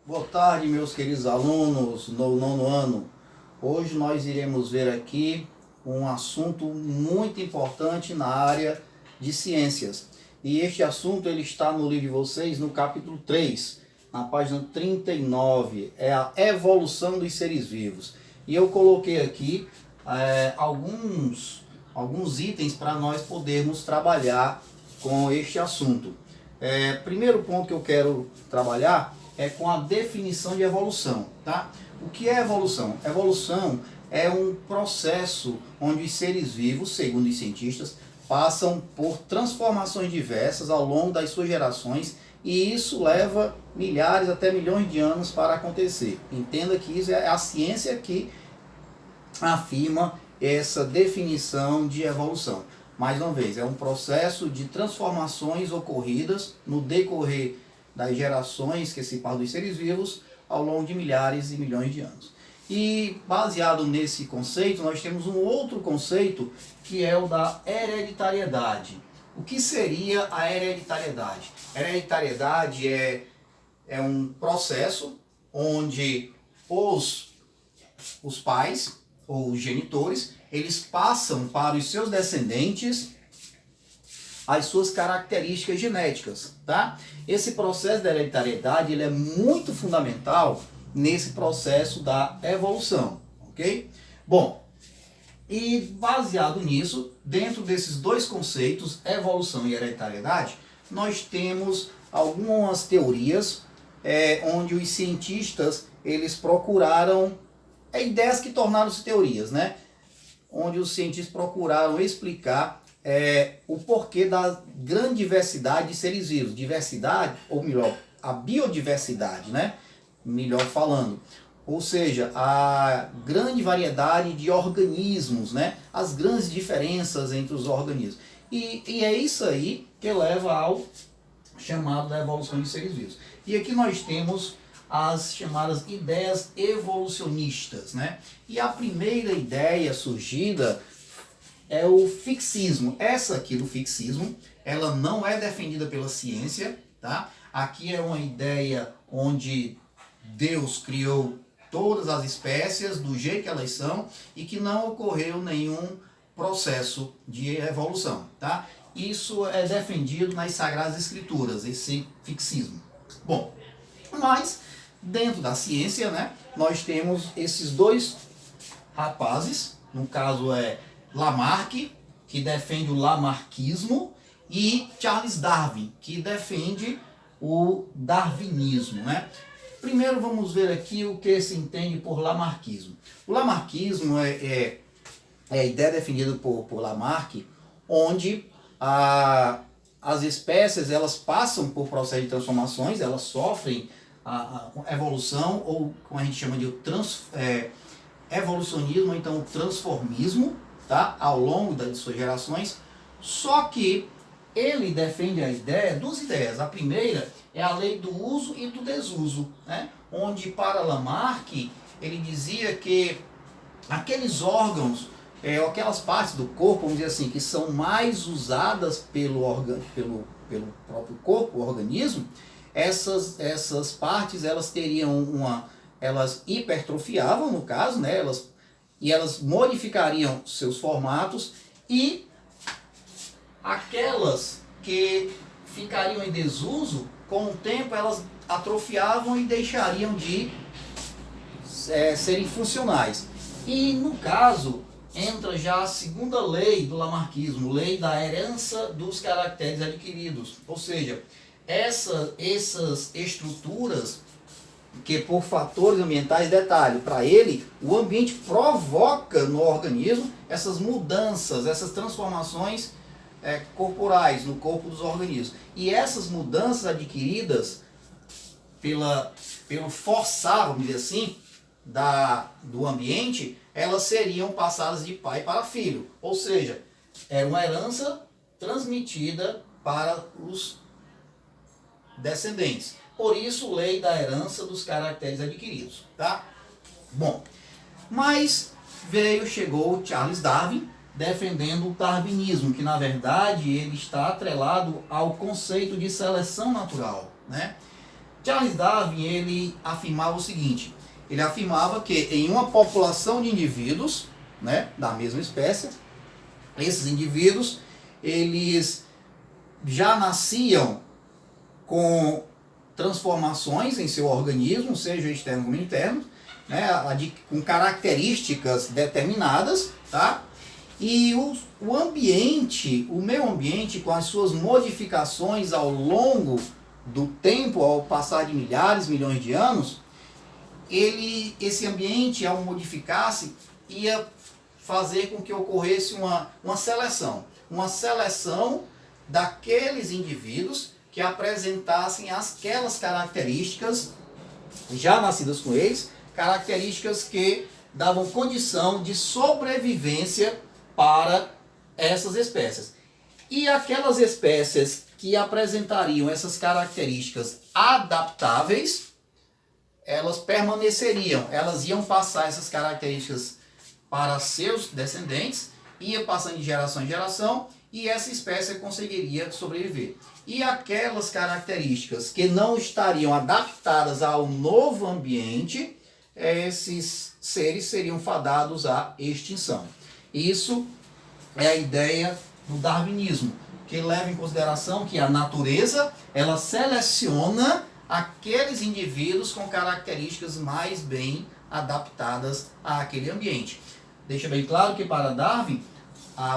Boa tarde, meus queridos alunos no nono ano. Hoje nós iremos ver aqui um assunto muito importante na área de ciências. E este assunto ele está no livro de vocês, no capítulo 3, na página 39, é a evolução dos seres vivos. E eu coloquei aqui alguns itens para nós podermos trabalhar com este assunto. Primeiro ponto que eu quero trabalhar é com a definição de evolução, tá? O que é evolução? Evolução é um processo onde os seres vivos, segundo os cientistas, passam por transformações diversas ao longo das suas gerações e isso leva milhares até milhões de anos para acontecer. Entenda que isso é a ciência que afirma essa definição de evolução. Mais uma vez, é um processo de transformações ocorridas no decorrer das gerações que se passam dos seres vivos ao longo de milhares e milhões de anos. E baseado nesse conceito, nós temos um outro conceito que é o da hereditariedade. O que seria a hereditariedade? Hereditariedade é um processo onde os pais ou os genitores, eles passam para os seus descendentes as suas características genéticas, tá? Esse processo da hereditariedade, ele é muito fundamental nesse processo da evolução, ok? Bom, e baseado nisso, dentro desses dois conceitos, evolução e hereditariedade, nós temos algumas teorias onde os cientistas, eles procuraram ideias que tornaram-se teorias, né? Onde os cientistas procuraram explicar o porquê da grande diversidade de seres vivos. Diversidade, ou melhor, a biodiversidade, né? Melhor falando. Ou seja, a grande variedade de organismos, né? As grandes diferenças entre os organismos. E é isso aí que leva ao chamado da evolução de seres vivos. E aqui nós temos as chamadas ideias evolucionistas, né? E a primeira ideia surgida é o fixismo. Essa aqui do fixismo, ela não é defendida pela ciência, tá? Aqui é uma ideia onde Deus criou todas as espécies do jeito que elas são e que não ocorreu nenhum processo de evolução, tá? Isso é defendido nas Sagradas Escrituras, esse fixismo. Bom, mas dentro da ciência, né, nós temos esses dois rapazes, no caso é Lamarck, que defende o lamarquismo, e Charles Darwin, que defende o darwinismo, né? Primeiro vamos ver aqui o que se entende por lamarquismo. O lamarquismo é a ideia defendida por Lamarck, onde as espécies elas passam por processo de transformações, elas sofrem a evolução, ou como a gente chama de evolucionismo, ou então o transformismo, tá? Ao longo das suas gerações. Só que ele defende a ideia, duas ideias. A primeira é a lei do uso e do desuso, né? Onde para Lamarck ele dizia que aqueles órgãos, aquelas partes do corpo, vamos dizer assim, que são mais usadas pelo próprio corpo, o organismo, essas partes elas teriam elas hipertrofiavam no caso, né? Elas modificariam seus formatos, e aquelas que ficariam em desuso, com o tempo elas atrofiavam e deixariam de serem funcionais. E no caso entra já a segunda lei do lamarquismo, lei da herança dos caracteres adquiridos. Ou seja, essas estruturas que por fatores ambientais, detalhe, para ele, o ambiente provoca no organismo essas mudanças, essas transformações corporais no corpo dos organismos. E essas mudanças adquiridas pelo forçar, vamos dizer assim, do ambiente, elas seriam passadas de pai para filho. Ou seja, é uma herança transmitida para os descendentes. Por isso, lei da herança dos caracteres adquiridos, tá? Bom, mas chegou Charles Darwin defendendo o darwinismo, que na verdade ele está atrelado ao conceito de seleção natural, né? Charles Darwin, ele afirmava o seguinte, ele afirmava que em uma população de indivíduos, né, da mesma espécie, esses indivíduos, eles já nasciam com transformações em seu organismo, seja externo como interno, né, com características determinadas, tá? E o ambiente, o meio ambiente, com as suas modificações ao longo do tempo, ao passar de milhares, milhões de anos, esse ambiente, ao modificar-se, ia fazer com que ocorresse uma seleção daqueles indivíduos que apresentassem aquelas características já nascidas com eles, características que davam condição de sobrevivência para essas espécies. E aquelas espécies que apresentariam essas características adaptáveis, elas permaneceriam, elas iam passar essas características para seus descendentes, ia passando de geração em geração, e essa espécie conseguiria sobreviver. E aquelas características que não estariam adaptadas ao novo ambiente, esses seres seriam fadados à extinção. Isso é a ideia do darwinismo, que leva em consideração que a natureza, ela seleciona aqueles indivíduos com características mais bem adaptadas àquele ambiente. Deixa bem claro que para Darwin,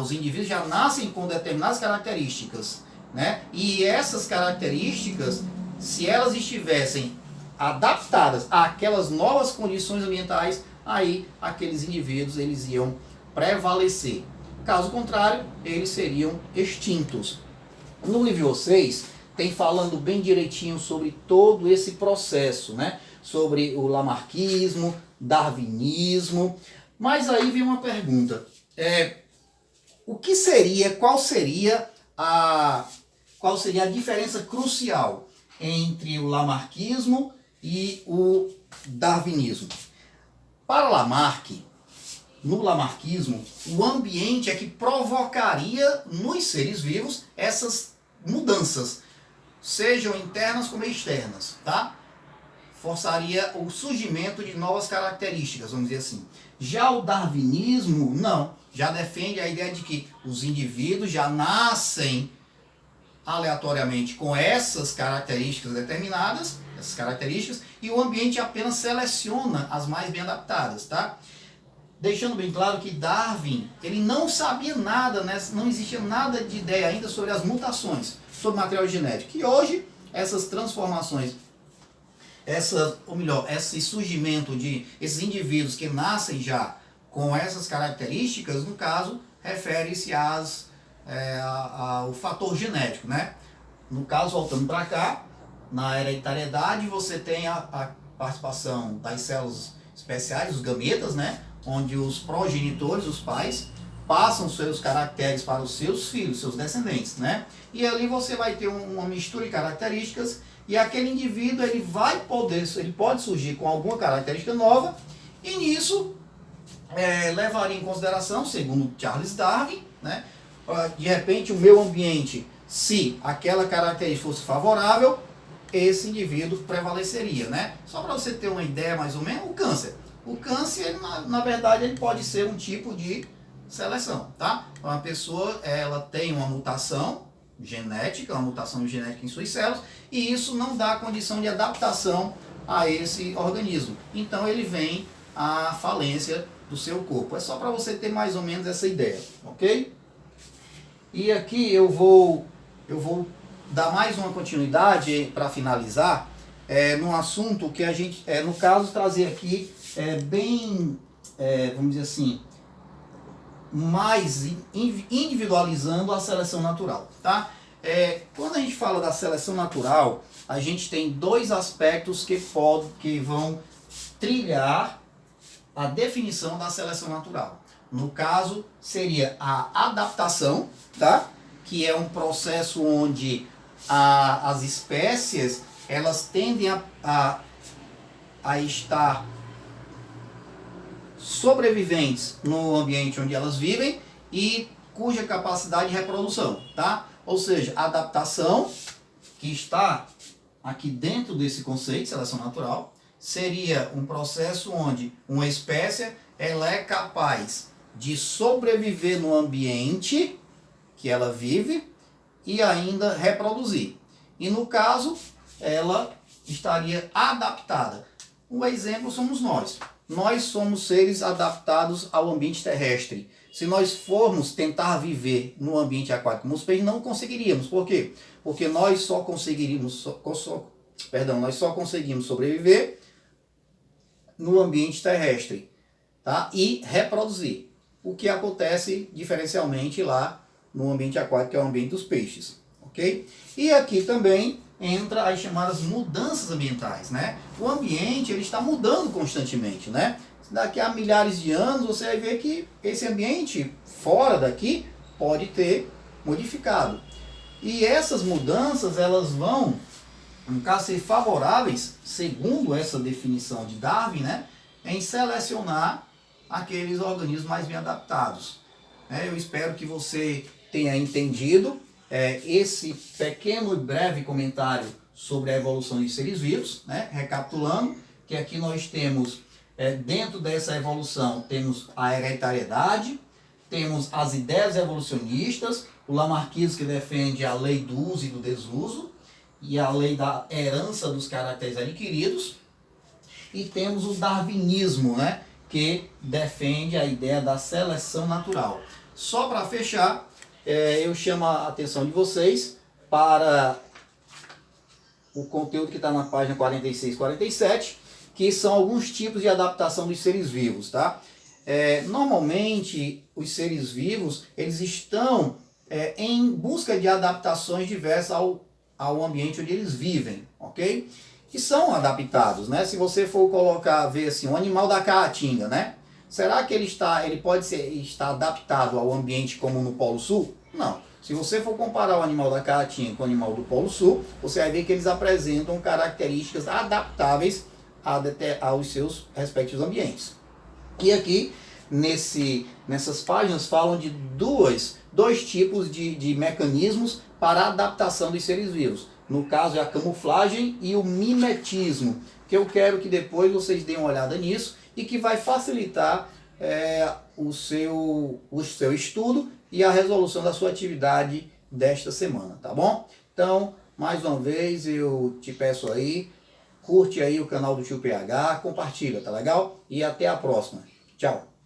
os indivíduos já nascem com determinadas características, né? E essas características, se elas estivessem adaptadas àquelas novas condições ambientais, aí aqueles indivíduos eles iam prevalecer. Caso contrário, eles seriam extintos. No livro de vocês, tem falando bem direitinho sobre todo esse processo, né? Sobre o lamarckismo, darwinismo. Mas aí vem uma pergunta. Qual seria a diferença crucial entre o lamarckismo e o darwinismo? Para Lamarck, no lamarckismo, o ambiente é que provocaria nos seres vivos essas mudanças, sejam internas como externas, tá? Forçaria o surgimento de novas características, vamos dizer assim. Já o darwinismo, não. Já defende a ideia de que os indivíduos já nascem aleatoriamente com essas características determinadas, essas características, e o ambiente apenas seleciona as mais bem adaptadas, tá? Deixando bem claro que Darwin, ele não sabia nada, né? Não existia nada de ideia ainda sobre as mutações, sobre material genético. E hoje, essas transformações, esse surgimento de esses indivíduos que nascem já com essas características, no caso, refere-se ao fator genético, né? No caso, voltando para cá, na hereditariedade, você tem a participação das células especiais, os gametas, né? Onde os progenitores, os pais, passam seus caracteres para os seus filhos, seus descendentes, né? E ali você vai ter uma mistura de características e aquele indivíduo ele pode surgir com alguma característica nova e nisso levaria em consideração, segundo Charles Darwin, né? De repente o meu ambiente, se aquela característica fosse favorável, esse indivíduo prevaleceria, né? Só para você ter uma ideia mais ou menos, o câncer. O câncer, ele, na verdade, ele pode ser um tipo de seleção, tá? Uma pessoa, ela tem uma mutação genética em suas células, e isso não dá condição de adaptação a esse organismo. Então ele vem à falência do seu corpo. É só para você ter mais ou menos essa ideia, ok? E aqui eu vou dar mais uma continuidade para finalizar, num assunto que a gente, no caso, trazer aqui vamos dizer assim, mais individualizando a seleção natural, tá? Quando a gente fala da seleção natural, a gente tem dois aspectos que vão trilhar a definição da seleção natural. No caso, seria a adaptação, tá? Que é um processo onde as espécies elas tendem a estar sobreviventes no ambiente onde elas vivem e cuja capacidade de reprodução, tá? Ou seja, a adaptação que está aqui dentro desse conceito de seleção natural, seria um processo onde uma espécie ela é capaz de sobreviver no ambiente que ela vive e ainda reproduzir. E no caso, ela estaria adaptada. Um exemplo somos nós. Nós somos seres adaptados ao ambiente terrestre. Se nós formos tentar viver no ambiente aquático como os peixes, não conseguiríamos. Por quê? Porque nós só conseguiríamos sobreviver no ambiente terrestre, tá? E reproduzir. O que acontece diferencialmente lá no ambiente aquático, que é o ambiente dos peixes. Ok? E aqui também entra as chamadas mudanças ambientais, né? O ambiente ele está mudando constantemente, né? Daqui a milhares de anos você vai ver que esse ambiente fora daqui pode ter modificado. E essas mudanças elas vão, no caso, ser favoráveis, segundo essa definição de Darwin, né? Em selecionar aqueles organismos mais bem adaptados. Eu espero que você tenha entendido esse pequeno e breve comentário sobre a evolução de seres vivos, né? Recapitulando, que aqui nós temos, dentro dessa evolução, temos a hereditariedade, temos as ideias evolucionistas, o Lamarckismo que defende a lei do uso e do desuso, e a lei da herança dos caracteres adquiridos, e temos o darwinismo, né? Que defende a ideia da seleção natural. Só para fechar, eu chamo a atenção de vocês para o conteúdo que está na página 46 e 47, que são alguns tipos de adaptação dos seres vivos, tá? Normalmente, os seres vivos, eles estão em busca de adaptações diversas ao ambiente onde eles vivem, ok? E são adaptados, né? Se você for ver assim, um animal da caatinga, né? Será que ele pode estar adaptado ao ambiente como no Polo Sul? Não. Se você for comparar o animal da caatinga com o animal do Polo Sul, você vai ver que eles apresentam características adaptáveis aos seus respectivos ambientes. E aqui, nessas páginas, falam de dois tipos de mecanismos para a adaptação dos seres vivos. No caso, é a camuflagem e o mimetismo, que eu quero que depois vocês deem uma olhada nisso e que vai facilitar o seu estudo e a resolução da sua atividade desta semana, tá bom? Então, mais uma vez, eu te peço aí, curte aí o canal do Tio PH, compartilha, tá legal? E até a próxima. Tchau!